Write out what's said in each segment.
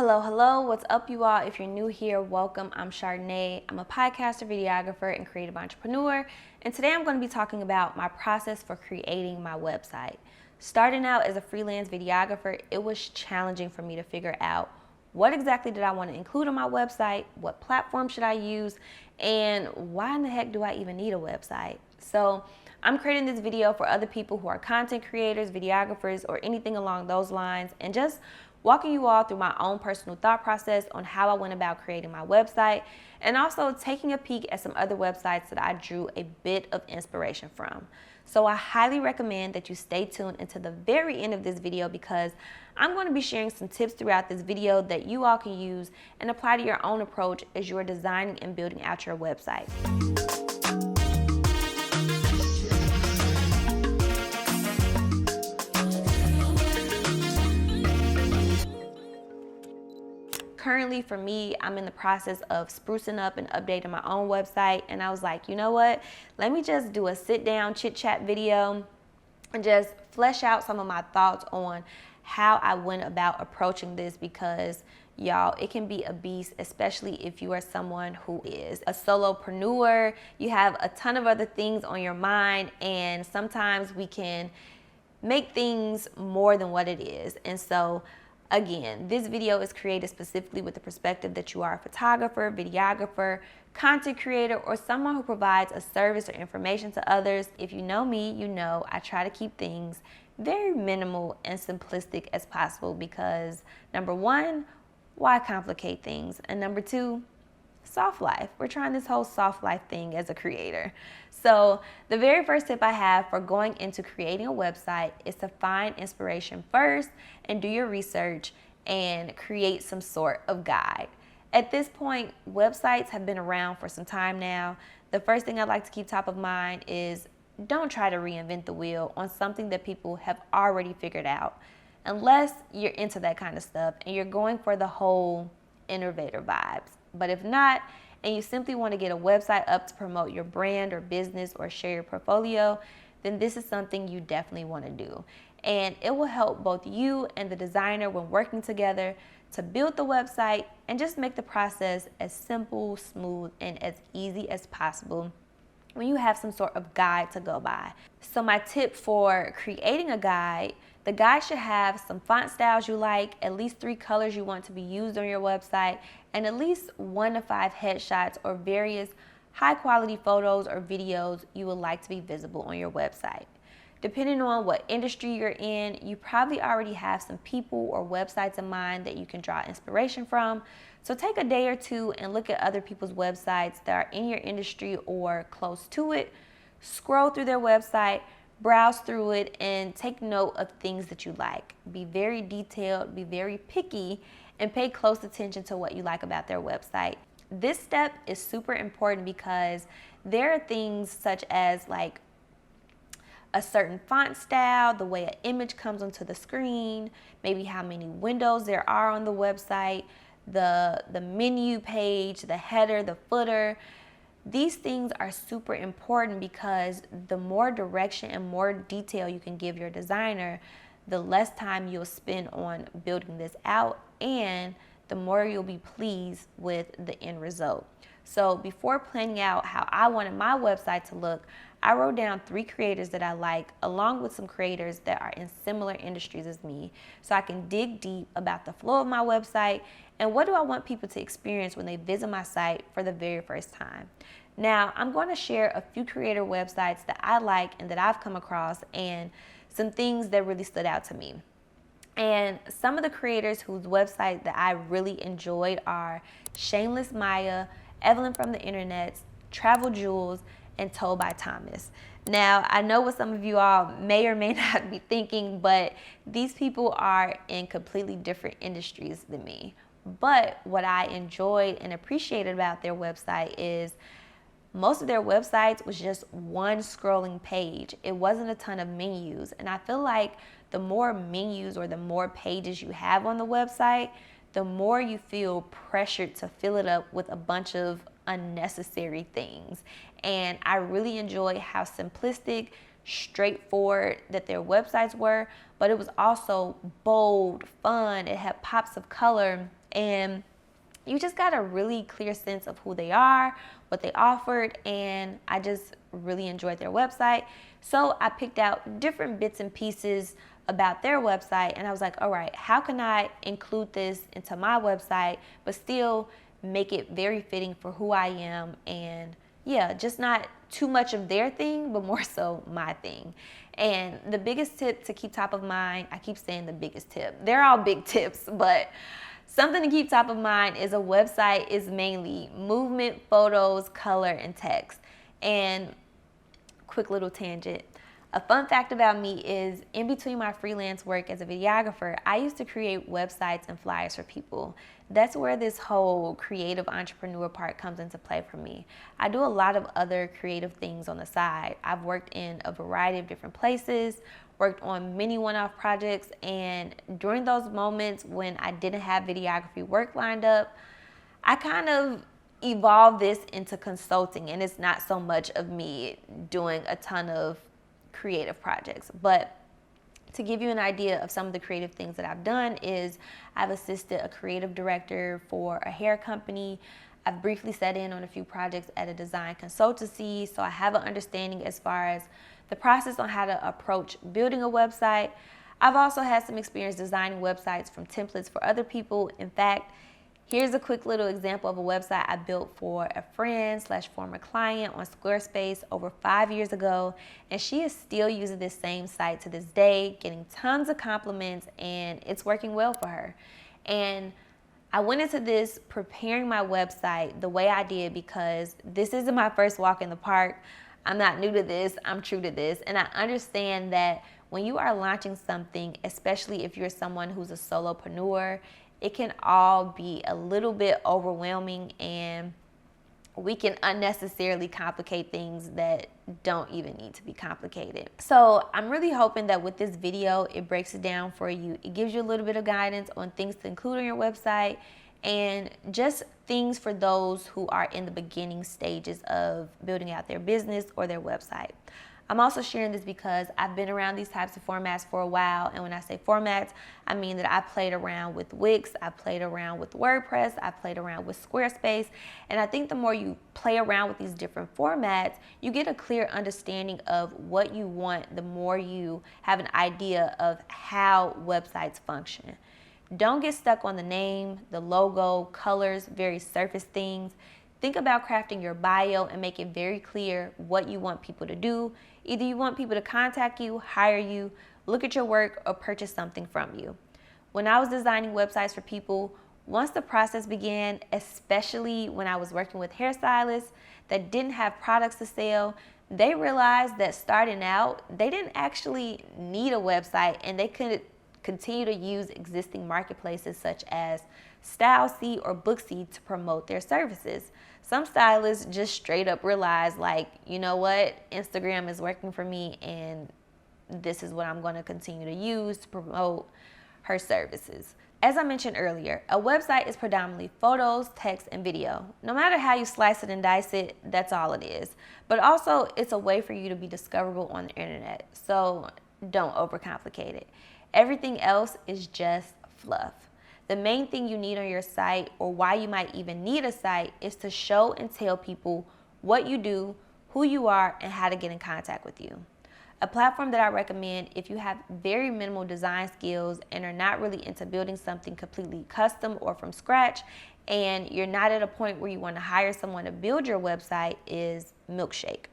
Hello, what's up, you all? If you're new here, welcome. I'm Chardonnay. I'm a podcaster, videographer, and creative entrepreneur. And today I'm going to be talking about my process for creating my website. Starting out as a freelance videographer, it was challenging for me to figure out what exactly did I want to include on my website, what platform should I use, and why in the heck do I even need a website? So I'm creating this video for other people who are content creators, videographers, or anything along those lines, and just walking you all through my own personal thought process on how I went about creating my website, and also taking a peek at some other websites that I drew a bit of inspiration from. So I highly recommend that you stay tuned until the very end of this video, because I'm going to be sharing some tips throughout this video that you all can use and apply to your own approach as you're designing and building out your website. Currently, for me, I'm in the process of sprucing up and updating my own website, and I was like, you know what? Let me just do a sit-down chit-chat video and just flesh out some of my thoughts on how I went about approaching this, because y'all, it can be a beast, especially if you are someone who is a solopreneur. You have a ton of other things on your mind, and sometimes we can make things more than what it is. And so again, this video is created specifically with the perspective that you are a photographer, videographer, content creator, or someone who provides a service or information to others. If you know me, you know I try to keep things very minimal and simplistic as possible, because number one, why complicate things? And number two, soft life. We're trying this whole soft life thing as a creator. So the very first tip I have for going into creating a website is to find inspiration first and do your research and create some sort of guide. At this point, websites have been around for some time now. The first thing I'd like to keep top of mind is don't try to reinvent the wheel on something that people have already figured out, unless you're into that kind of stuff and you're going for the whole innovator vibes. But if not, and you simply want to get a website up to promote your brand or business or share your portfolio, then this is something you definitely want to do. And it will help both you and the designer when working together to build the website and just make the process as simple, smooth, and as easy as possible when you have some sort of guide to go by. So my tip for creating a guide: the guide should have some font styles you like, at least 3 colors you want to be used on your website, and at least 1 to 5 headshots or various high quality photos or videos you would like to be visible on your website. Depending on what industry you're in, you probably already have some people or websites in mind that you can draw inspiration from. So take a day or two and look at other people's websites that are in your industry or close to it. Scroll through their website, browse through it, and take note of things that you like. Be very detailed, be very picky, and pay close attention to what you like about their website. This step is super important because there are things such as like a certain font style, the way an image comes onto the screen, maybe how many windows there are on the website, the menu page, the header, the footer. These things are super important, because the more direction and more detail you can give your designer, the less time you'll spend on building this out, and the more you'll be pleased with the end result. So before planning out how I wanted my website to look, I wrote down 3 creators that I like, along with some creators that are in similar industries as me, so I can dig deep about the flow of my website and what do I want people to experience when they visit my site for the very first time. Now, I'm going to share a few creator websites that I like and that I've come across, and some things that really stood out to me. And some of the creators whose website that I really enjoyed are Shameless Maya, Evelyn from the Internet, Travel Jules, and Told by Thomas. Now, I know what some of you all may or may not be thinking, but these people are in completely different industries than me. But what I enjoyed and appreciated about their website is most of their websites was just one scrolling page. It wasn't a ton of menus. And I feel like the more menus or the more pages you have on the website, the more you feel pressured to fill it up with a bunch of unnecessary things. And I really enjoy how simplistic, straightforward that their websites were, but it was also bold, fun. It had pops of color, And you just got a really clear sense of who they are, what they offered, and I just really enjoyed their website. So I picked out different bits and pieces about their website, and I was like, all right, how can I include this into my website, but still make it very fitting for who I am, and yeah, just not too much of their thing, but more so my thing. And the biggest tip to keep top of mind, I keep saying the biggest tip, they're all big tips, but something to keep top of mind is a website is mainly movement, photos, color, and text. And quick little tangent. A fun fact about me is in between my freelance work as a videographer, I used to create websites and flyers for people. That's where this whole creative entrepreneur part comes into play for me. I do a lot of other creative things on the side. I've worked in a variety of different places, worked on many one-off projects, and during those moments when I didn't have videography work lined up, I kind of evolved this into consulting, and it's not so much of me doing a ton of creative projects. But to give you an idea of some of the creative things that I've done is I've assisted a creative director for a hair company. I've briefly sat in on a few projects at a design consultancy, so I have an understanding as far as the process on how to approach building a website. I've also had some experience designing websites from templates for other people. In fact, here's a quick little example of a website I built for a friend/former client on Squarespace over 5 years ago, and she is still using this same site to this day, getting tons of compliments, and it's working well for her. And I went into this preparing my website the way I did because this isn't my first walk in the park. I'm not new to this, I'm true to this, and I understand that when you are launching something, especially if you're someone who's a solopreneur, it can all be a little bit overwhelming, and we can unnecessarily complicate things that don't even need to be complicated. So I'm really hoping that with this video, it breaks it down for you. It gives you a little bit of guidance on things to include on your website and just things for those who are in the beginning stages of building out their business or their website. I'm also sharing this because I've been around these types of formats for a while, and when I say formats, I mean that I played around with Wix, I played around with WordPress, I played around with Squarespace, and I think the more you play around with these different formats, you get a clear understanding of what you want, the more you have an idea of how websites function. Don't get stuck on the name, the logo, colors, very surface things. Think about crafting your bio and make it very clear what you want people to do. Either you want people to contact you, hire you, look at your work, or purchase something from you. When I was designing websites for people, once the process began, especially when I was working with hairstylists that didn't have products to sell, they realized that starting out, they didn't actually need a website, and they could continue to use existing marketplaces such as StyleSeat or Bookseat to promote their services. Some stylists just straight up realize, like, you know what, Instagram is working for me, and this is what I'm going to continue to use to promote her services. As I mentioned earlier, a website is predominantly photos, text, and video. No matter how you slice it and dice it, that's all it is. But also, it's a way for you to be discoverable on the internet, so don't overcomplicate it. Everything else is just fluff. The main thing you need on your site, or why you might even need a site, is to show and tell people what you do, who you are, and how to get in contact with you. A platform that I recommend if you have very minimal design skills and are not really into building something completely custom or from scratch, and you're not at a point where you want to hire someone to build your website, is Milkshake.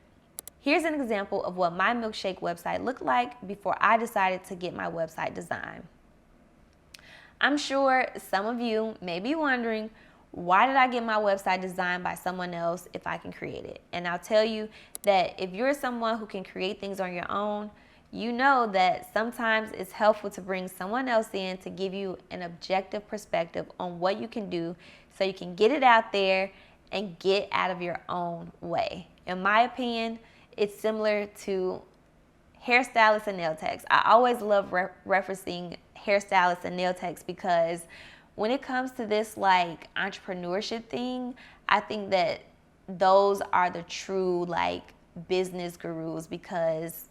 Here's an example of what my Milkshake website looked like before I decided to get my website designed. I'm sure some of you may be wondering, why did I get my website designed by someone else if I can create it? And I'll tell you that if you're someone who can create things on your own, you know that sometimes it's helpful to bring someone else in to give you an objective perspective on what you can do so you can get it out there and get out of your own way. In my opinion, it's similar to hairstylists and nail techs. I always love referencing hairstylists and nail techs because when it comes to this like entrepreneurship thing, I think that those are the true like business gurus, because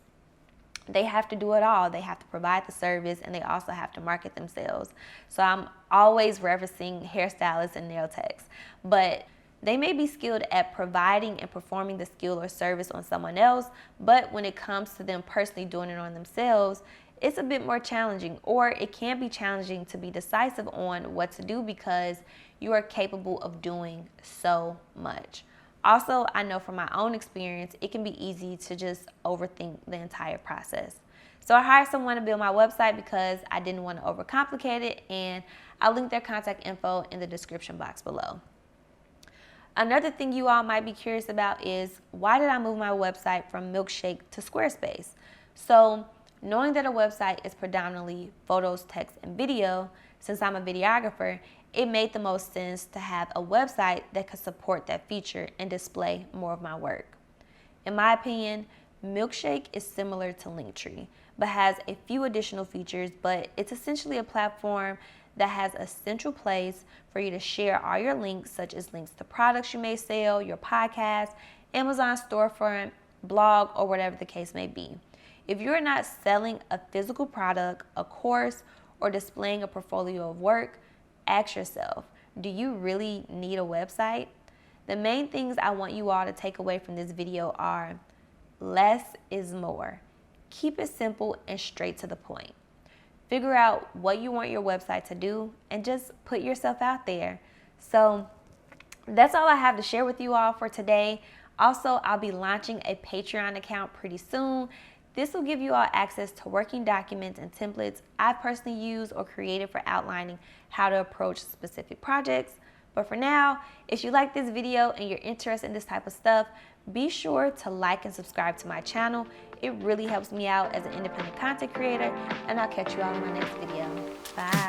they have to do it all. They have to provide the service and they also have to market themselves. So I'm always referencing hairstylists and nail techs, but they may be skilled at providing and performing the skill or service on someone else, but when it comes to them personally doing it on themselves, it's a bit more challenging, or it can be challenging to be decisive on what to do because you are capable of doing so much. Also, I know from my own experience, it can be easy to just overthink the entire process. So I hired someone to build my website because I didn't want to overcomplicate it, and I'll link their contact info in the description box below. Another thing you all might be curious about is, why did I move my website from Milkshake to Squarespace? So knowing that a website is predominantly photos, text, and video, since I'm a videographer, it made the most sense to have a website that could support that feature and display more of my work. In my opinion, Milkshake is similar to Linktree, but has a few additional features, but it's essentially a platform that has a central place for you to share all your links, such as links to products you may sell, your podcast, Amazon storefront, blog, or whatever the case may be. If you're not selling a physical product, a course, or displaying a portfolio of work, ask yourself, do you really need a website? The main things I want you all to take away from this video are: less is more. Keep it simple and straight to the point. Figure out what you want your website to do and just put yourself out there. So that's all I have to share with you all for today. Also, I'll be launching a Patreon account pretty soon. This will give you all access to working documents and templates I personally use or created for outlining how to approach specific projects. But for now, if you like this video and you're interested in this type of stuff, be sure to like and subscribe to my channel. It really helps me out as an independent content creator, and I'll catch you all in my next video. Bye.